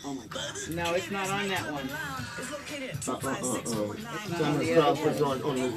Oh my God. No, it's not on that one. It's not on the other one.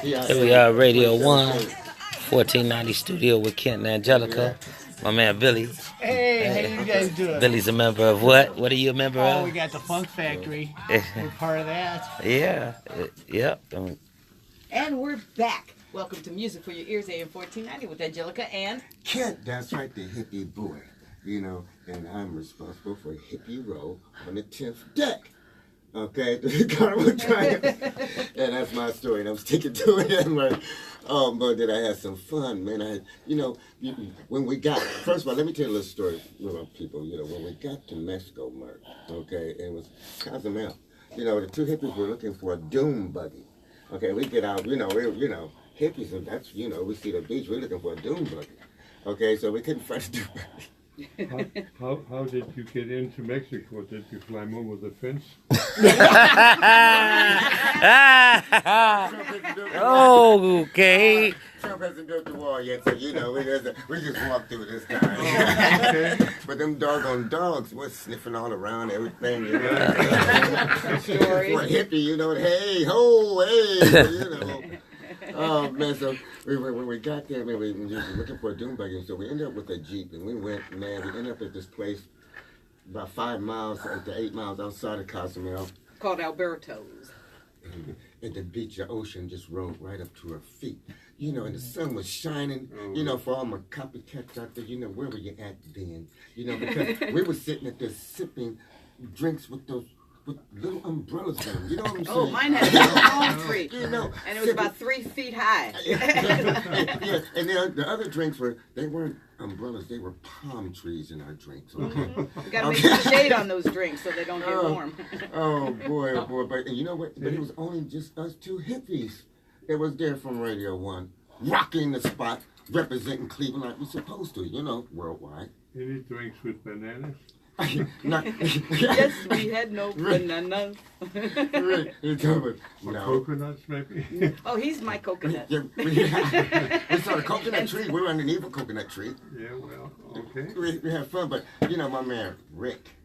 Here we are, Radio 1, 1490 studio with Kent Angelica. My man Billy. Hey, how you guys doing? Billy's a member of what? What are you a member of? Oh, we got the Funk Factory. We're part of that. Yeah. Yep. And we're back. Welcome to Music for Your Ears, AM 1490 with Angelica and Kent. That's right, the hippie boy. You know, and I'm responsible for Hippie Row on the 10th deck. Okay, the Carnival Triumph. And that's my story, and I'm sticking to it. And like, oh, but did I have some fun, man? When we got, first of all, let me tell you a little story about people. You know, when we got to Mexico, Mark, okay, it was Cozumel. You know, the two hippies were looking for a doom buggy. Okay, we get out, hippies, and that's, we see the beach, we're looking for a doom buggy. Okay, so we couldn't find a doom buggy. How did you get into Mexico? Did you climb over the fence? Okay. Trump hasn't built the wall yet, so we just walked through this time. But them doggone dogs was sniffing all around everything, For a hippie, hey, ho, hey, Oh man, so when we got there, man, we were looking for a doom buggy, so we ended up with a Jeep, and we ended up at this place about 5 miles to 8 miles outside of Cozumel. called Alberto's. And the beach, the ocean just rolled right up to her feet. And the sun was shining, for all my copycats out there, where were you at then? Because we were sitting at there sipping drinks with little umbrellas on them. You know what I'm saying? Oh, mine had a palm tree. And it was about 3 feet high. Yeah, and the other drinks they weren't umbrellas, they were palm trees in our drinks. Okay. We gotta make some shade on those drinks so they don't get warm. Oh boy, but you know what? But it was only just us two hippies that was there from Radio 1, rocking the spot, representing Cleveland like we're supposed to, worldwide. Any drinks with bananas? Yes, we had no bananas. Or coconuts, maybe? Oh, he's my coconut. Yeah, we saw a coconut tree. We were underneath a coconut tree. Yeah, well, okay. We had fun, but my man Rick,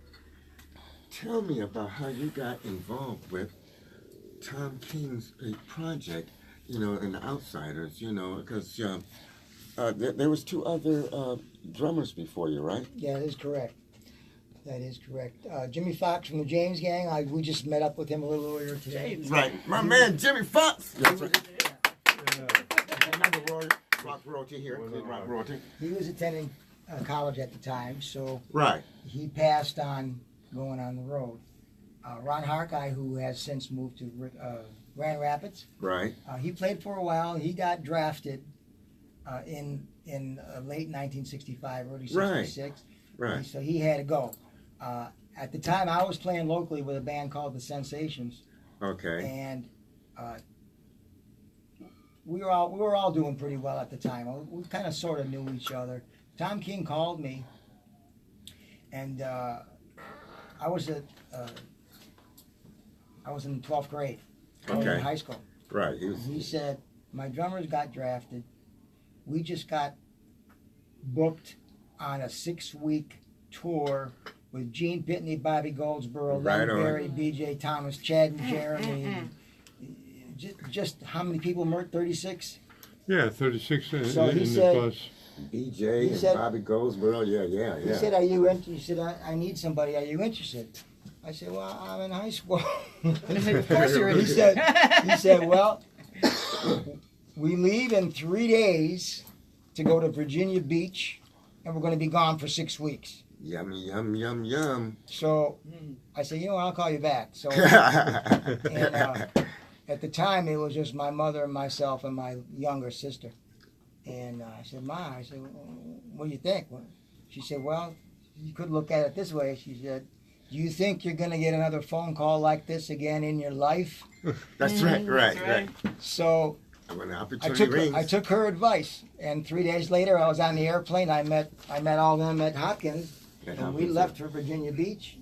tell me about how you got involved with Tom King's project, and the Outsiders, because there was 2 other drummers before you, right? Yeah, that is correct. That is correct. Jimmy Fox from the James Gang, we just met up with him a little earlier today. Right. My man, Jimmy Fox. That's right. Remember Rock Royalty here. Rock Royalty. He was attending college at the time, so right. He passed on going on the road. Ron Harkeye, who has since moved to Grand Rapids. Right. He played for a while. He got drafted in late 1965, early 66. Right. So he had to go. At the time, I was playing locally with a band called The Sensations. Okay. And we were all doing pretty well at the time. We kind of sort of knew each other. Tom King called me, and I was in 12th grade. Okay. In high school. Right. He said, my drummers got drafted. We just got booked on a 6-week tour with Gene Pitney, Bobby Goldsboro, Len Berry, B.J. Thomas, Chad and Jeremy. Just how many people, Mert? 36? Yeah, 36 So in he the said, bus. B.J. and Bobby Goldsboro, yeah. He said, "Are you interested?" He said, I need somebody. Are you interested? I said, "Well, I'm in high school." Of course you're interested. He said, "Well, we leave in 3 days to go to Virginia Beach, and we're going to be gone for 6 weeks." Yummy, yum, yum, yum. So I said, I'll call you back. So at the time, it was just my mother and myself and my younger sister. And I said, "Ma," I said, "what do you think?" She said, "Well, you could look at it this way." She said, "Do you think you're going to get another phone call like this again in your life?" That's right. So when the opportunity rings. I took her advice, and 3 days later, I was on the airplane. I met all of them at Hopkins, and we left for Virginia Beach,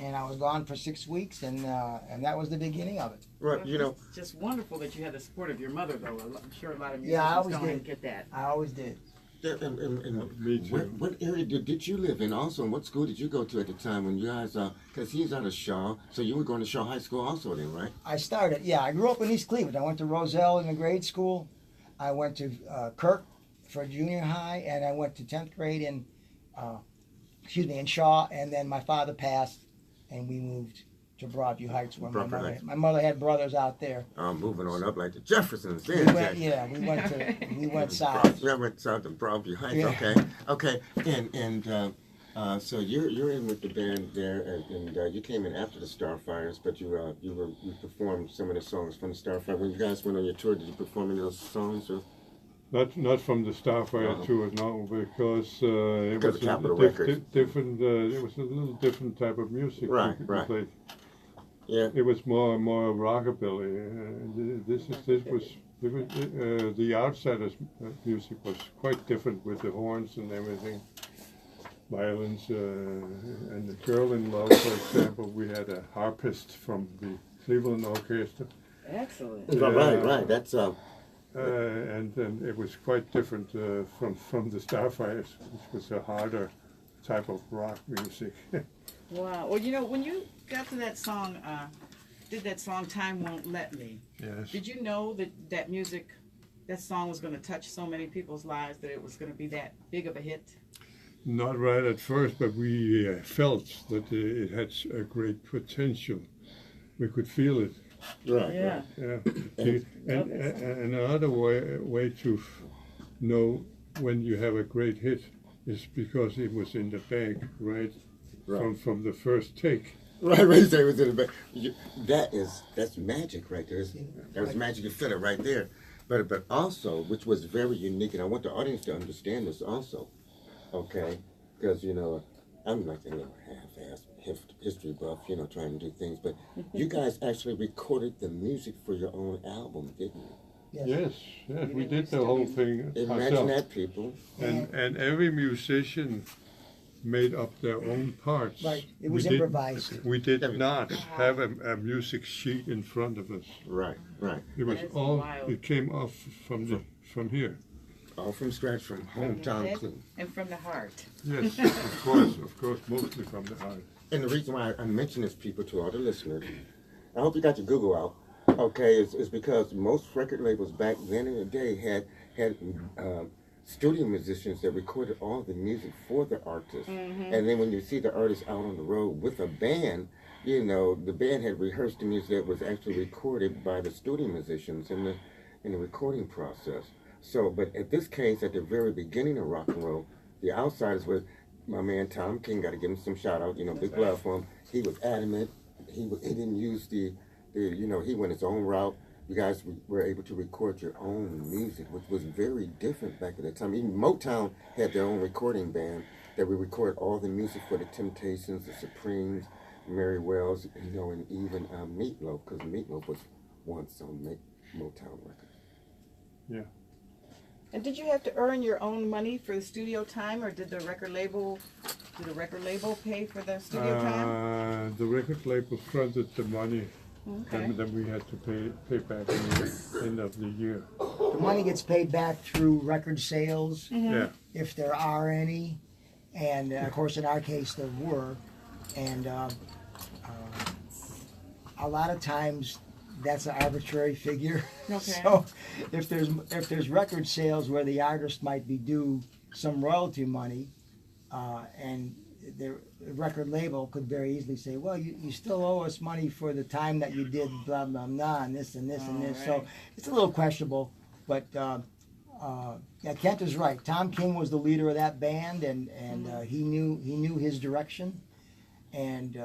and I was gone for 6 weeks, and that was the beginning of it. Right, It's just wonderful that you had the support of your mother, though. I'm sure a lot of musicians Yeah, I always don't did. get that. I always did. Me too. What area did you live in also, and what school did you go to at the time when you guys, because he's out of Shaw, so you were going to Shaw High School also then, right? I grew up in East Cleveland. I went to Roselle in the grade school. I went to Kirk for junior high, and I went to 10th grade in Shaw, and then my father passed, and we moved to Broadview Heights, where my mother had brothers out there. Moving on up like the Jeffersons then. We went south. We went south to Broadview Heights. Yeah. Okay. And so you're in with the band there, and you came in after the Starfires, but you performed some of the songs from the Starfire. When you guys went on your tour, did you perform any of those songs? Or? Not from the Starfire tour, no, because it was different. It was a little different type of music. Right. Played. Yeah. It was more rockabilly. The Outsiders' music was quite different with the horns and everything, violins, and the Girl in Love, for example. We had a harpist from the Cleveland Orchestra. Excellent. Right. That's and it was quite different from the Starfires, which was a harder type of rock music. Wow. Well, when you got to that song, did that song "Time Won't Let Me"? Yes. Did you know that song was going to touch so many people's lives, that it was going to be that big of a hit? Not right at first, but we felt that it had a great potential. We could feel it. right. Yeah. Yeah. And another way to know when you have a great hit is because it was in the bag, right? From the first take. Right, say it was in the back. That's magic right there. That was magic. You feel it right there. But also, which was very unique, and I want the audience to understand this also, okay? Because I'm like a half-ass history buff, trying to do things. But you guys actually recorded the music for your own album, didn't you? Yes, we did the whole thing Imagine ourselves. that, people. And every musician made up their own parts. Right, it was improvised. We did not have a music sheet in front of us. Right. It was all. Wild. It came off from here. All from scratch from hometown Cleveland. And from the heart. Yes, of course, mostly from the heart. And the reason why I mention this, people, to all the listeners, I hope you got your Google out, okay, is because most record labels back then in the day had studio musicians that recorded all the music for the artist. Mm-hmm. And then when you see the artist out on the road with a band, the band had rehearsed the music that was actually recorded by the studio musicians in the recording process. So, but at this case, at the very beginning of rock and roll, the Outsiders was my man Tom King. Got to give him some shout out. Big love for him. He was adamant. He didn't use he went his own route. You guys were able to record your own music, which was very different back at that time. Even Motown had their own recording band that would record all the music for the Temptations, the Supremes, Mary Wells, and even Meatloaf, because Meatloaf was once on Motown records. Yeah. And did you have to earn your own money for the studio time, or did the record label pay for the studio time? The record label fronted the money. Okay. And then we had to pay back in the end of the year. The money gets paid back through record sales, Yeah. if there are any, and of course in our case there were, and a lot of times that's an arbitrary figure. Okay. So if there's record sales where the artist might be due some royalty money, and the record label could very easily say, well, you still owe us money for the time that you did blah blah blah and this and this and this. Right. So it's a little questionable, but Kent is right. Tom King was the leader of that band, and he knew his direction, and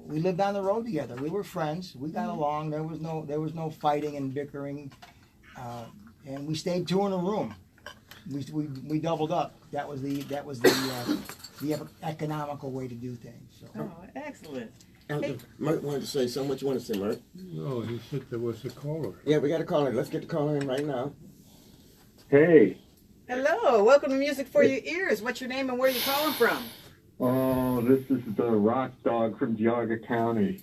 we lived on the road together. We were friends. We got along. There was no fighting and bickering, and we stayed two in a room. We doubled up. That was the economical way to do things. So. Oh, excellent. And Mert wanted to say something. What you want to say, Mert? No, he said there was a caller. Yeah, we got a caller. Let's get the caller in right now. Hey. Hello, welcome to Music for Your Ears. What's your name and where you calling from? Oh, this is the Rock Dog from Geauga County.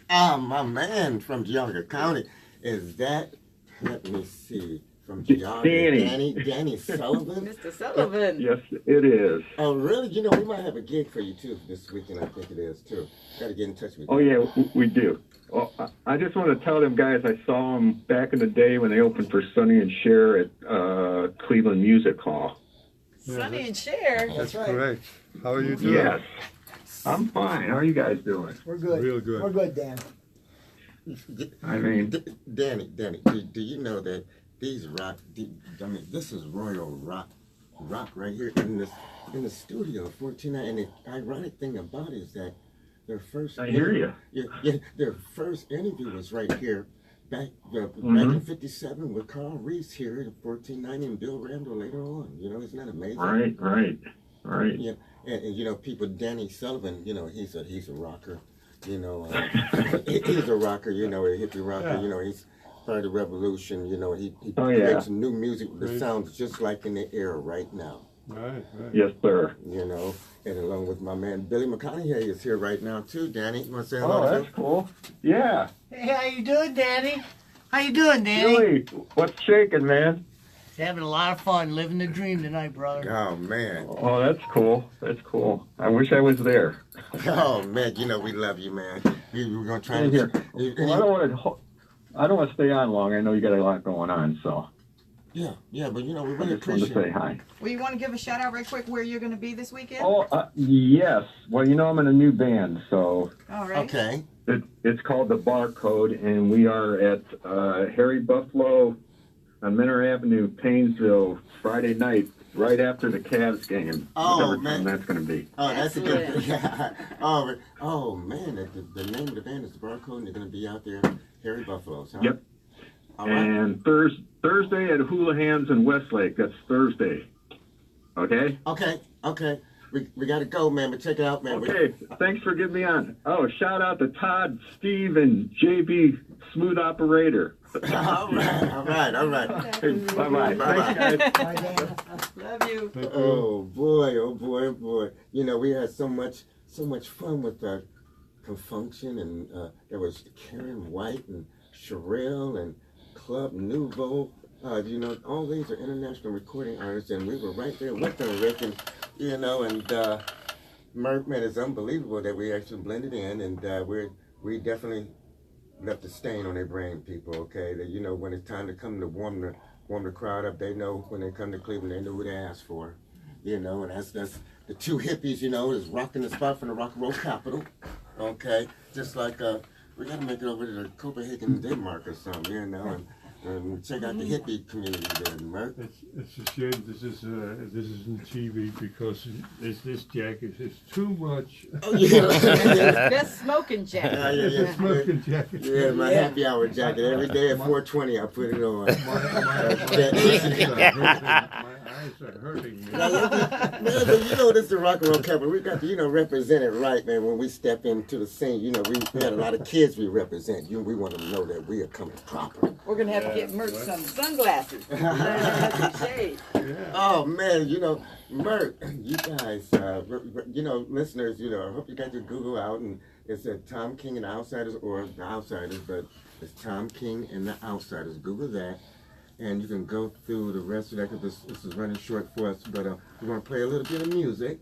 Ah, my man from Geauga County. Is that, let me see, from Georgia. Danny. Danny Sullivan. Mr. Sullivan. Yes, it is. Oh, really? You know, we might have a gig for you too this weekend. I think it is too. Got to get in touch with you. Oh, yeah, we do. Well, I just want to tell them guys I saw them back in the day when they opened for Sonny and Cher at Cleveland Music Hall. Sonny and Cher. That's right. correct. How are you doing? Yes. I'm fine. How are you guys doing? We're good. Real good. We're good, Dan. I mean, Danny, do you know that these this is royal rock right here in the studio, 14. And the ironic thing about it is that their first I hear you. Yeah, their first interview was right here, back in '57 with Carl Reese here in 1490 and Bill Randall later on. You know, isn't that amazing? Right. Yeah, and you know, people, Danny Sullivan, you know, he's a rocker. You know, he's a rocker. You know, a hippie rocker. Yeah. You know, he's part of the revolution. You know, he Oh, yeah. makes new music that sounds just like in the era right now. Right. Yes, sir. You know, and along with my man Billy McConaughey is here right now too. Danny, you want to say hello? Oh, that's cool. Yeah. Hey, how you doing, Danny? How you doing, Danny? Billy, what's shaking, man? Having a lot of fun, living the dream tonight, brother. Oh man. Oh, that's cool. That's cool. I wish I was there. Oh man, you know we love you, man. We're gonna try Hey, to. here. Well, I don't want to stay on long. I know you got a lot going on, so Yeah, but you know we I really just wanted to appreciate say hi. Well, you want to give a shout out right quick where you're going to be this weekend? Oh, yes. Well, you know I'm in a new band, so All right. Okay. it's called The Barcode, and we are at Harry Buffalo on Minner Avenue, Painesville, Friday night, right after the Cavs game. Oh, Whatever man. time that's going to be. Oh, that's a good. Excellent. Yeah. Oh man, the name of the band is The Barcode, and they're gonna be out there, Harry Buffaloes, huh? Yep. All right. And Thursday at Houlihan's in Westlake. That's Thursday. Okay? Okay. We gotta go, man. But check it out, man. Okay. Thanks for getting me on. Oh, shout out to Todd, Steve, and JB, Smooth Operator. All right. Hey, bye-bye. Thanks, guys. Bye, Dan. Love you. Oh boy. You know, we had so much fun with that Confunction, and there was Karen White and Sherelle and Club Nouveau. You know, all these are international recording artists, and we were right there with them, Rick, and you know, and Merc, man, it's unbelievable that we actually blended in, and we definitely left a stain on their brain, people. Okay, that you know when it's time to come to warm the crowd up, they know when they come to Cleveland, they know who to ask for. You know, and that's the two hippies. You know, is rocking the spot from the rock and roll capital. Okay, just like we gotta make it over to Copenhagen, Denmark, or something. You know, and check out the hippie community there, Merc. It's a shame this isn't TV because this jacket is too much. Oh yeah. Best smoking jacket. Yeah. Smoking jacket. Yeah, my happy hour jacket. Every day at 4:20, I put it on. My eyes are hurting me. Man, but you know this is the rock and roll capital. We got to, you know, represent it right, man. When we step into the scene, you know, we got a lot of kids we represent. We want them to know that we are coming proper. We're going to have to get Merc some sunglasses. Some shade. Oh man, you know, Merc, you guys, you know, listeners, you know, I hope you got your Google out, and it's Tom King and the Outsiders, or the Outsiders, but it's Tom King and the Outsiders. Google that, and you can go through the rest of that, because this is running short for us, but we're going to play a little bit of music,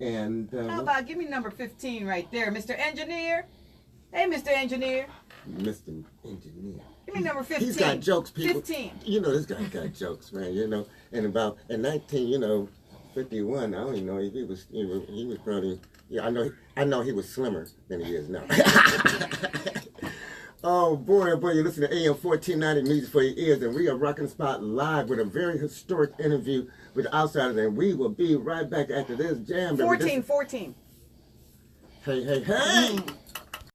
and How about give me number 15 right there, Mr. Engineer? Hey, Mr. Engineer. Mr. Engineer. Give me number 15. He's got jokes, people. 15. You know, this guy got jokes, man, you know, and about, in 51, I don't even know if he was probably, yeah, I know he was slimmer than he is now. Oh boy, you listen to AM 1490 Music for Your Ears, and we are rocking the spot live with a very historic interview with the Outsiders, and we will be right back after this jam. 14. Hey.